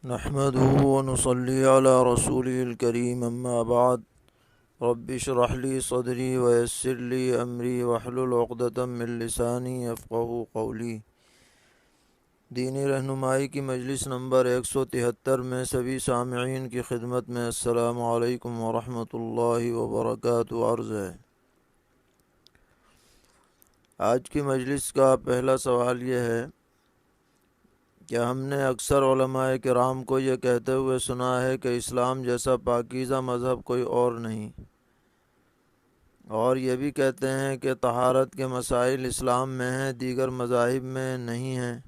نحمده ونصلي على رسوله الكريم اما بعد رب اشرح لي صدري ويسر لي امري واحلل عقدة من لساني يفقهوا قولي۔ دینی رہنمائی کی مجلس نمبر 173 میں سبھی سامعین کی خدمت میں السلام علیکم ورحمۃ اللہ وبرکاتہ عرض ہے۔ آج کی مجلس کا پہلا سوال یہ ہے کہ ہم نے اکثر علماء کرام کو یہ کہتے ہوئے سنا ہے کہ اسلام جیسا پاکیزہ مذہب کوئی اور نہیں، اور یہ بھی کہتے ہیں کہ طہارت کے مسائل اسلام میں ہیں، دیگر مذاہب میں نہیں ہیں۔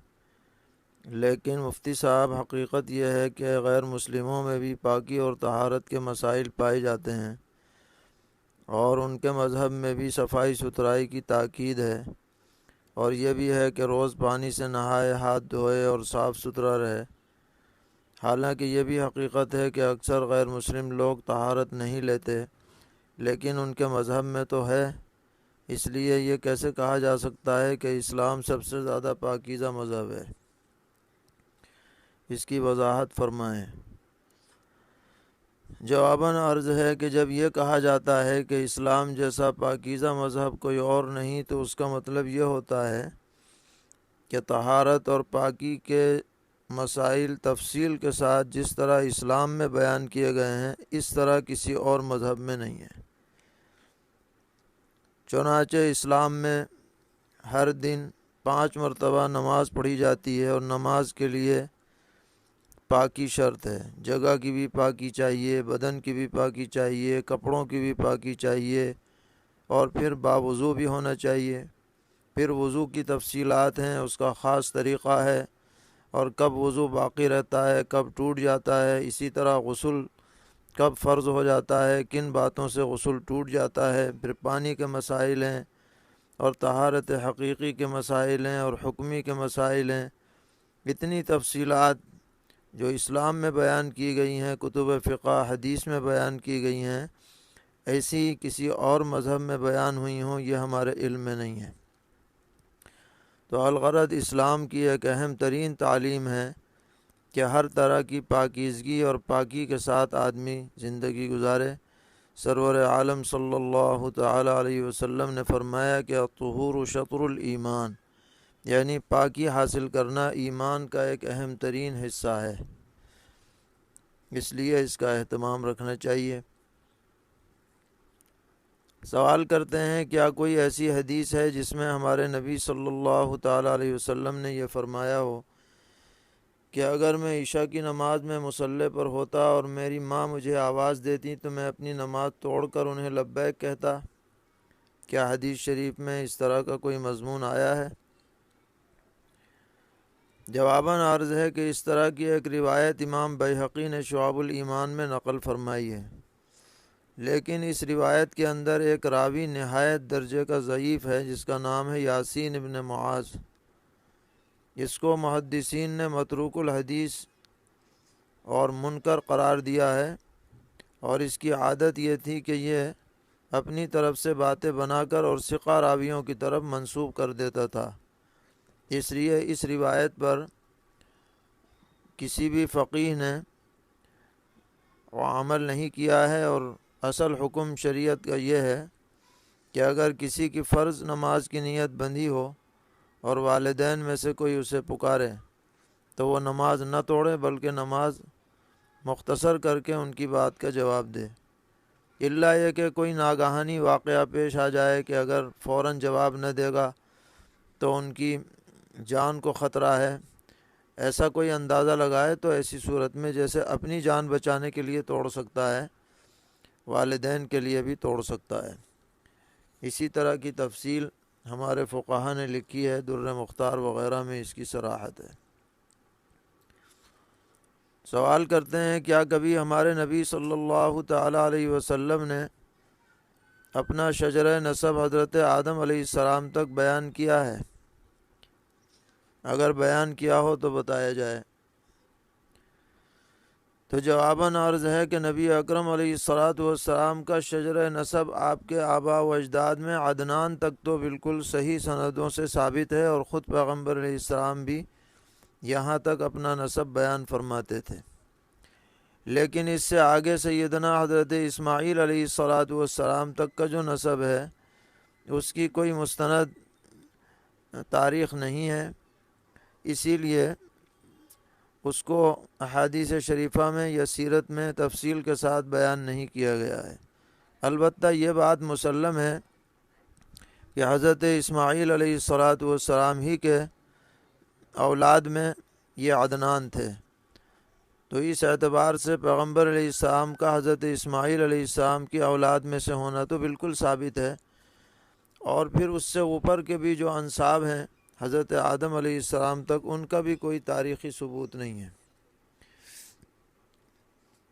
لیکن مفتی صاحب، حقیقت یہ ہے کہ غیر مسلموں میں بھی پاکی اور طہارت کے مسائل پائے جاتے ہیں، اور ان کے مذہب میں بھی صفائی ستھرائی کی تاکید ہے، اور یہ بھی ہے کہ روز پانی سے نہائے، ہاتھ دھوئے اور صاف ستھرا رہے۔ حالانکہ یہ بھی حقیقت ہے کہ اکثر غیر مسلم لوگ طہارت نہیں لیتے، لیکن ان کے مذہب میں تو ہے۔ اس لیے یہ کیسے کہا جا سکتا ہے کہ اسلام سب سے زیادہ پاکیزہ مذہب ہے؟ اس کی وضاحت فرمائیں۔ جواباً عرض ہے کہ جب یہ کہا جاتا ہے کہ اسلام جیسا پاکیزہ مذہب کوئی اور نہیں، تو اس کا مطلب یہ ہوتا ہے کہ طہارت اور پاکی کے مسائل تفصیل کے ساتھ جس طرح اسلام میں بیان کیے گئے ہیں، اس طرح کسی اور مذہب میں نہیں ہے۔ چنانچہ اسلام میں ہر دن 5 مرتبہ نماز پڑھی جاتی ہے، اور نماز کے لیے پاکی شرط ہے۔ جگہ کی بھی پاکی چاہیے، بدن کی بھی پاکی چاہیے، کپڑوں کی بھی پاکی چاہیے، اور پھر باوضو بھی ہونا چاہیے۔ پھر وضو کی تفصیلات ہیں، اس کا خاص طریقہ ہے، اور کب وضو باقی رہتا ہے، کب ٹوٹ جاتا ہے۔ اسی طرح غسل کب فرض ہو جاتا ہے، کن باتوں سے غسل ٹوٹ جاتا ہے۔ پھر پانی کے مسائل ہیں، اور طہارت حقیقی کے مسائل ہیں، اور حکمی کے مسائل ہیں۔ اتنی تفصیلات جو اسلام میں بیان کی گئی ہیں، کتب فقہ حدیث میں بیان کی گئی ہیں، ایسی کسی اور مذہب میں بیان ہوئی ہوں، یہ ہمارے علم میں نہیں ہے۔ تو الغرض اسلام کی ایک اہم ترین تعلیم ہے کہ ہر طرح کی پاکیزگی اور پاکی کے ساتھ آدمی زندگی گزارے۔ سرور عالم صلی اللہ تعالی علیہ وسلم نے فرمایا کہ الطہور شطر الایمان، یعنی پاکی حاصل کرنا ایمان کا ایک اہم ترین حصہ ہے، اس لیے اس کا اہتمام رکھنا چاہیے۔ سوال کرتے ہیں، کیا کوئی ایسی حدیث ہے جس میں ہمارے نبی صلی اللہ تعالی علیہ وسلم نے یہ فرمایا ہو کہ اگر میں عشاء کی نماز میں مصلی پر ہوتا اور میری ماں مجھے آواز دیتی تو میں اپنی نماز توڑ کر انہیں لبیک کہتا؟ کیا حدیث شریف میں اس طرح کا کوئی مضمون آیا ہے؟ جواباً عرض ہے کہ اس طرح کی ایک روایت امام بيهقي نے شعب الایمان میں نقل فرمائی ہے، لیکن اس روایت کے اندر ایک راوی نہایت درجے کا ضعیف ہے جس کا نام ہے یاسین ابن معاذ۔ اس کو محدثین نے متروک الحدیث اور منکر قرار دیا ہے، اور اس کی عادت یہ تھی کہ یہ اپنی طرف سے باتیں بنا کر اور ثقہ راویوں کی طرف منسوب کر دیتا تھا۔ اس لیے اس روایت پر کسی بھی فقیہ نے عمل نہیں کیا ہے، اور اصل حکم شریعت کا یہ ہے کہ اگر کسی کی فرض نماز کی نیت بندھی ہو اور والدین میں سے کوئی اسے پکارے تو وہ نماز نہ توڑے، بلکہ نماز مختصر کر کے ان کی بات کا جواب دے، الا یہ کہ کوئی ناگہانی واقعہ پیش آ جائے کہ اگر فوراً جواب نہ دے گا تو ان کی جان کو خطرہ ہے، ایسا کوئی اندازہ لگائے، تو ایسی صورت میں جیسے اپنی جان بچانے کے لیے توڑ سکتا ہے، والدین کے لیے بھی توڑ سکتا ہے۔ اسی طرح کی تفصیل ہمارے فقہا نے لکھی ہے، در مختار وغیرہ میں اس کی صراحت ہے۔ سوال کرتے ہیں، کیا کبھی ہمارے نبی صلی اللہ تعالی علیہ وسلم نے اپنا شجرہ نسب حضرت آدم علیہ السلام تک بیان کیا ہے؟ اگر بیان کیا ہو تو بتایا جائے۔ تو جواباً عرض ہے کہ نبی اکرم علیہ السلام کا شجرہ نسب آپ کے آباء و اجداد میں عدنان تک تو بالکل صحیح سندوں سے ثابت ہے، اور خود پیغمبر علیہ السلام بھی یہاں تک اپنا نسب بیان فرماتے تھے، لیکن اس سے آگے سیدنا حضرت اسماعیل علیہ السلام تک کا جو نسب ہے اس کی کوئی مستند تاریخ نہیں ہے، اسی لیے اس کو احادیث شریفہ میں یا سیرت میں تفصیل کے ساتھ بیان نہیں کیا گیا ہے۔ البتہ یہ بات مسلم ہے کہ حضرت اسماعیل علیہ السلام ہی کے اولاد میں یہ عدنان تھے، تو اس اعتبار سے پیغمبر علیہ السلام کا حضرت اسماعیل علیہ السلام کی اولاد میں سے ہونا تو بالکل ثابت ہے، اور پھر اس سے اوپر کے بھی جو انساب ہیں حضرت آدم علیہ السلام تک، ان کا بھی کوئی تاریخی ثبوت نہیں ہے۔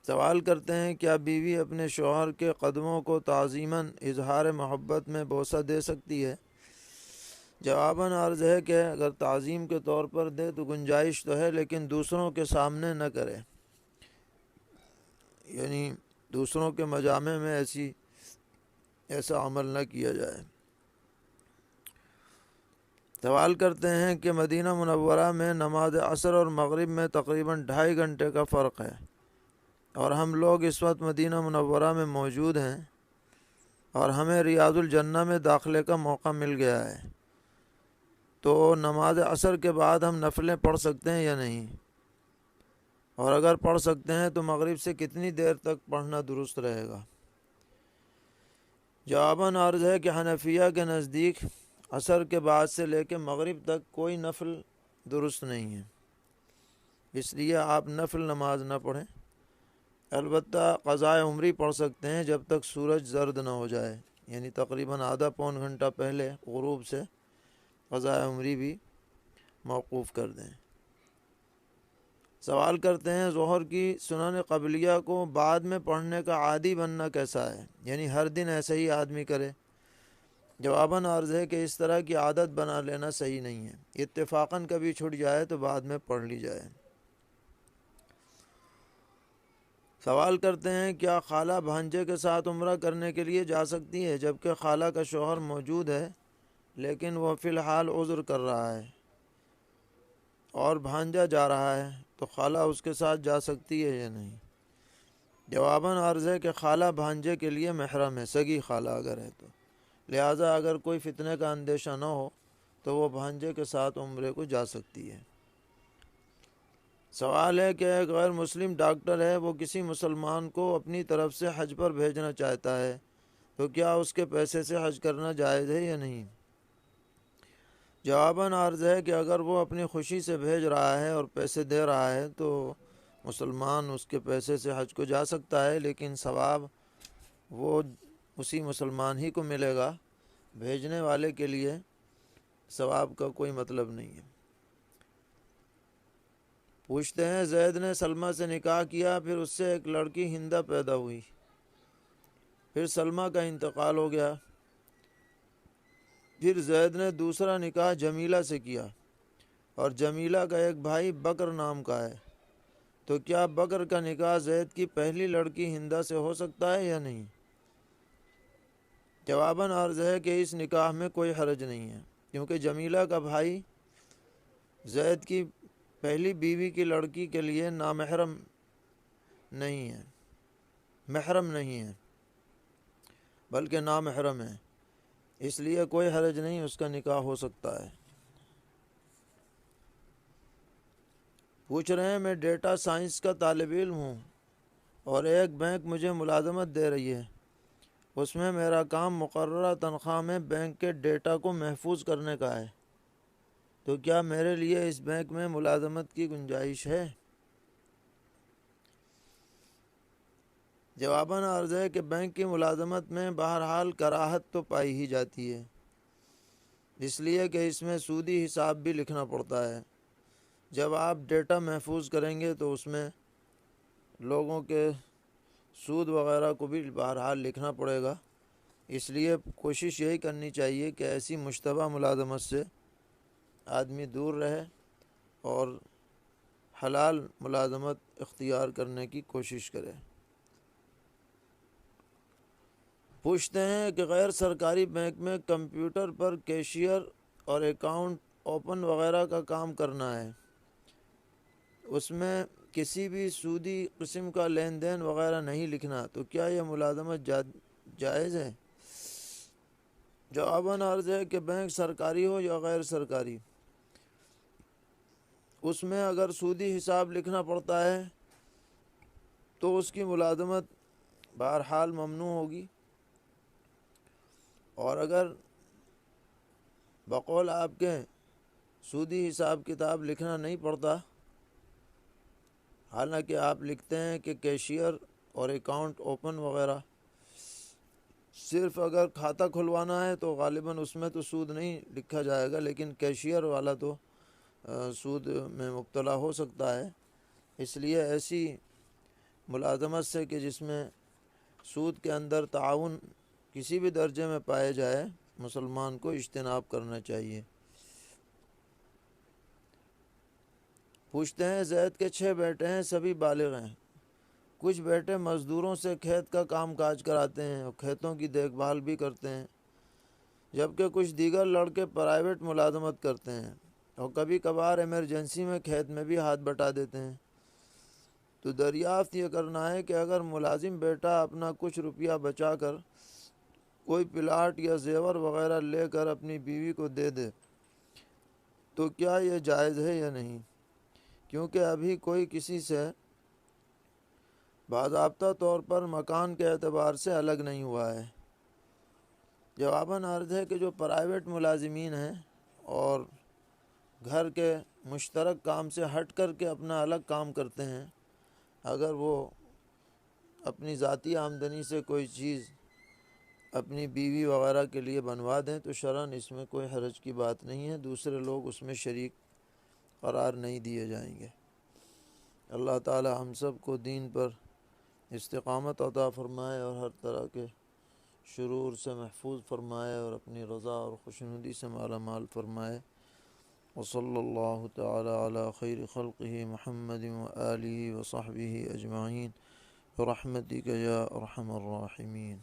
سوال کرتے ہیں کیا بیوی اپنے شوہر کے قدموں کو تعظیماً اظہار محبت میں بوسہ دے سکتی ہے؟ جواباً عرض ہے کہ اگر تعظیم کے طور پر دے تو گنجائش تو ہے، لیکن دوسروں کے سامنے نہ کرے، یعنی دوسروں کے مجامع میں ایسا عمل نہ کیا جائے۔ سوال کرتے ہیں کہ مدینہ منورہ میں نماز عصر اور مغرب میں تقریباً 2.5 گھنٹے کا فرق ہے، اور ہم لوگ اس وقت مدینہ منورہ میں موجود ہیں اور ہمیں ریاض الجنہ میں داخلے کا موقع مل گیا ہے، تو نماز عصر کے بعد ہم نفلیں پڑھ سکتے ہیں یا نہیں؟ اور اگر پڑھ سکتے ہیں تو مغرب سے کتنی دیر تک پڑھنا درست رہے گا؟ جواباً عرض ہے کہ حنفیہ کے نزدیک عصر کے بعد سے لے کے مغرب تک کوئی نفل درست نہیں ہے، اس لیے آپ نفل نماز نہ پڑھیں۔ البتہ قضاء عمری پڑھ سکتے ہیں جب تک سورج زرد نہ ہو جائے، یعنی تقریباً آدھا پون گھنٹہ پہلے غروب سے قضاء عمری بھی موقوف کر دیں۔ سوال کرتے ہیں ظہر کی سنن قبلیہ کو بعد میں پڑھنے کا عادی بننا کیسا ہے، یعنی ہر دن ایسے ہی آدمی کرے؟ جواباً عرض ہے کہ اس طرح کی عادت بنا لینا صحیح نہیں ہے، اتفاقاً کبھی چھٹ جائے تو بعد میں پڑھ لی جائے۔ سوال کرتے ہیں کیا خالہ بھانجے کے ساتھ عمرہ کرنے کے لیے جا سکتی ہے جبکہ خالہ کا شوہر موجود ہے لیکن وہ فی الحال عذر کر رہا ہے اور بھانجا جا رہا ہے، تو خالہ اس کے ساتھ جا سکتی ہے یا نہیں؟ جواباً عرض ہے کہ خالہ بھانجے کے لیے محرم ہے، سگی خالہ اگر ہے تو، لہٰذا اگر کوئی فتنے کا اندیشہ نہ ہو تو وہ بھانجے کے ساتھ عمرے کو جا سکتی ہے۔ سوال ہے کہ ایک غیر مسلم ڈاکٹر ہے، وہ کسی مسلمان کو اپنی طرف سے حج پر بھیجنا چاہتا ہے، تو کیا اس کے پیسے سے حج کرنا جائز ہے یا نہیں؟ جواباً عرض ہے کہ اگر وہ اپنی خوشی سے بھیج رہا ہے اور پیسے دے رہا ہے تو مسلمان اس کے پیسے سے حج کو جا سکتا ہے، لیکن ثواب وہ اسی مسلمان ہی کو ملے گا، بھیجنے والے کے لیے ثواب کا کوئی مطلب نہیں ہے۔ پوچھتے ہیں زید نے سلمہ سے نکاح کیا، پھر اس سے ایک لڑکی ہندہ پیدا ہوئی، پھر سلمہ کا انتقال ہو گیا، پھر زید نے دوسرا نکاح جمیلہ سے کیا، اور جمیلہ کا ایک بھائی بکر نام کا ہے، تو کیا بکر کا نکاح زید کی پہلی لڑکی ہندہ سے ہو سکتا ہے یا نہیں؟ جواباً عرض ہے کہ اس نکاح میں کوئی حرج نہیں ہے، کیونکہ جمیلہ کا بھائی زید کی پہلی بیوی کی لڑکی کے لیے نامحرم نہیں ہے، محرم نہیں ہے بلکہ نامحرم ہے، اس لیے کوئی حرج نہیں، اس کا نکاح ہو سکتا ہے۔ پوچھ رہے ہیں میں ڈیٹا سائنس کا طالب علم ہوں اور ایک بینک مجھے ملازمت دے رہی ہے، اس میں میرا کام مقررہ تنخواہ میں بینک کے ڈیٹا کو محفوظ کرنے کا ہے، تو کیا میرے لیے اس بینک میں ملازمت کی گنجائش ہے؟ جواباً عرض ہے کہ بینک کی ملازمت میں بہرحال کراہت تو پائی ہی جاتی ہے، اس لیے کہ اس میں سودی حساب بھی لکھنا پڑتا ہے۔ جب آپ ڈیٹا محفوظ کریں گے تو اس میں لوگوں کے سود وغیرہ کو بھی بہرحال لکھنا پڑے گا، اس لیے کوشش یہی کرنی چاہیے کہ ایسی مشتبہ ملازمت سے آدمی دور رہے اور حلال ملازمت اختیار کرنے کی کوشش کرے۔ پوچھتے ہیں کہ غیر سرکاری بینک میں کمپیوٹر پر کیشیئر اور اکاؤنٹ اوپن وغیرہ کا کام کرنا ہے، اس میں کسی بھی سودی قسم کا لین دین وغیرہ نہیں لکھنا، تو کیا یہ ملازمت جائز ہے؟ جواباً عرض ہے کہ بینک سرکاری ہو یا غیر سرکاری، اس میں اگر سودی حساب لکھنا پڑتا ہے تو اس کی ملازمت بہرحال ممنوع ہوگی، اور اگر بقول آپ کے سودی حساب کتاب لکھنا نہیں پڑتا، حالانکہ آپ لکھتے ہیں کہ کیشیئر اور اکاؤنٹ اوپن وغیرہ، صرف اگر کھاتہ کھلوانا ہے تو غالباً اس میں تو سود نہیں لکھا جائے گا، لیکن کیشیئر والا تو سود میں مبتلا ہو سکتا ہے۔ اس لیے ایسی ملازمت سے کہ جس میں سود کے اندر تعاون کسی بھی درجے میں پائے جائے، مسلمان کو اجتناب کرنا چاہیے۔ پوچھتے ہیں زید کے 6 بیٹے ہیں، سبھی بالغ ہیں، کچھ بیٹے مزدوروں سے کھیت کا کام کاج کراتے ہیں اور کھیتوں کی دیکھ بھال بھی کرتے ہیں، جبکہ کچھ دیگر لڑکے پرائیویٹ ملازمت کرتے ہیں اور کبھی کبھار ایمرجنسی میں کھیت میں بھی ہاتھ بٹا دیتے ہیں۔ تو دریافت یہ کرنا ہے کہ اگر ملازم بیٹا اپنا کچھ روپیہ بچا کر کوئی پلاٹ یا زیور وغیرہ لے کر اپنی بیوی کو دے دے تو کیا یہ جائز ہے یا نہیں، کیونکہ ابھی کوئی کسی سے باضابطہ طور پر مکان کے اعتبار سے الگ نہیں ہوا ہے۔ جواباً عرض ہے کہ جو پرائیویٹ ملازمین ہیں اور گھر کے مشترک کام سے ہٹ کر کے اپنا الگ کام کرتے ہیں، اگر وہ اپنی ذاتی آمدنی سے کوئی چیز اپنی بیوی وغیرہ کے لیے بنوا دیں تو شرعاً اس میں کوئی حرج کی بات نہیں ہے، دوسرے لوگ اس میں شریک قرار نہیں دیے جائیں گے۔ اللہ تعالی ہم سب کو دین پر استقامت عطا فرمائے اور ہر طرح کے شرور سے محفوظ فرمائے اور اپنی رضا اور خوشنودی سے مالا مال فرمائے۔ وصلی اللہ تعالی علی خیر خلقہ محمد وآلہ وصحبہ اجمعین برحمتک یا ارحم الراحمین۔